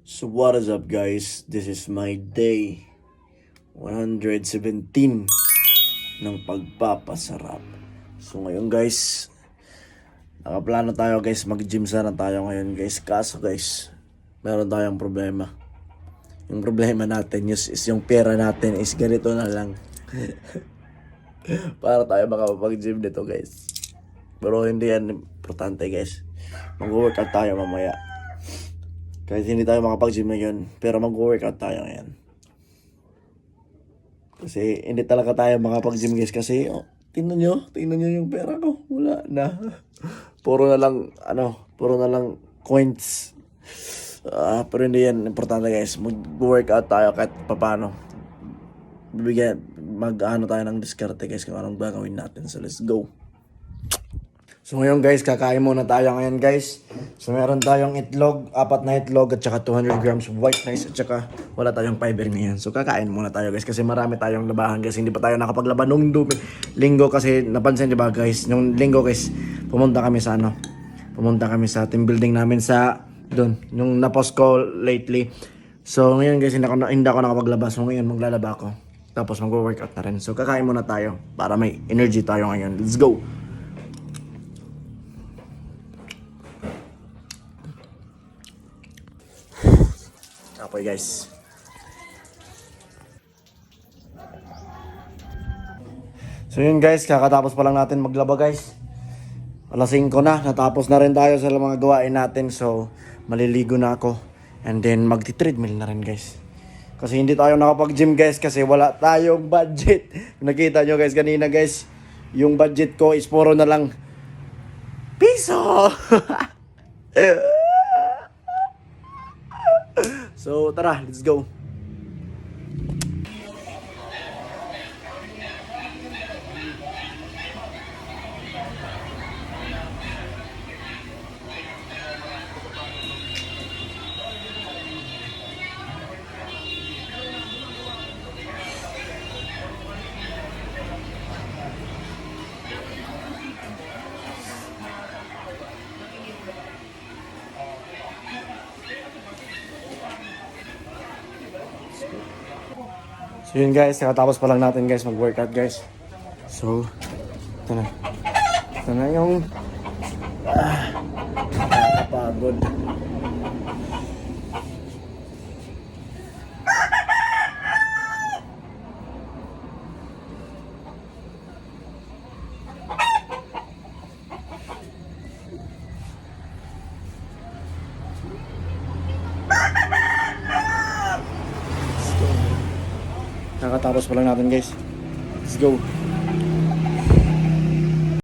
So what is up guys? This is my day 117 ng pagpapasarap. So ngayon guys, nakaplano tayo guys, mag-gym sana tayo ngayon guys. Kaso guys, meron tayong problema. Yung problema natin is yung pera natin is ganito na lang. Para tayo makapag-gym dito guys. Pero hindi yan importante guys. Mag-workout tayo mamaya. Kahit hindi tayo makapag-gym ngayon, pero mag-workout tayo ngayon. Kasi hindi talaga tayo makapag-gym guys kasi tingnan nyo yung pera ko. Wala na. Puro na lang coins. Pero hindi yan importante guys. Mag-workout tayo kahit papano. Mag-ano tayo ng diskarte guys kung anong gagawin natin. So let's go. So ngayon guys, kakain muna tayo ngayon guys. So meron tayong itlog, 4 na itlog at saka 200 grams of white rice at saka wala tayong fiber ngayon. So kakain muna tayo guys kasi marami tayong labahan guys. Hindi pa tayo nakapaglaba nung linggo kasi napansin diba guys, nung linggo guys, pumunta kami sa team building namin sa doon, yung na-post ko lately. So ngayon guys, hindi ako nakapaglaba. So ngayon maglalaba ako. Tapos mag-workout na rin. So kakain muna tayo para may energy tayo ngayon. Let's go! Okay guys. So yun guys, kakatapos pa lang natin maglaba guys. Alas 5 na, natapos na rin tayo sa mga gawain natin. So maliligo na ako. And then magti-treadmill na rin guys. Kasi hindi tayo nakapag-gym guys kasi wala tayong budget. Nakita nyo guys kanina guys, yung budget ko is puro na lang piso. So tara, let's go. So yun guys, nakatapos pa lang natin guys mag-workout guys. So, ito na yung nakakapagod. Nakatapos pa lang natin guys. Let's go.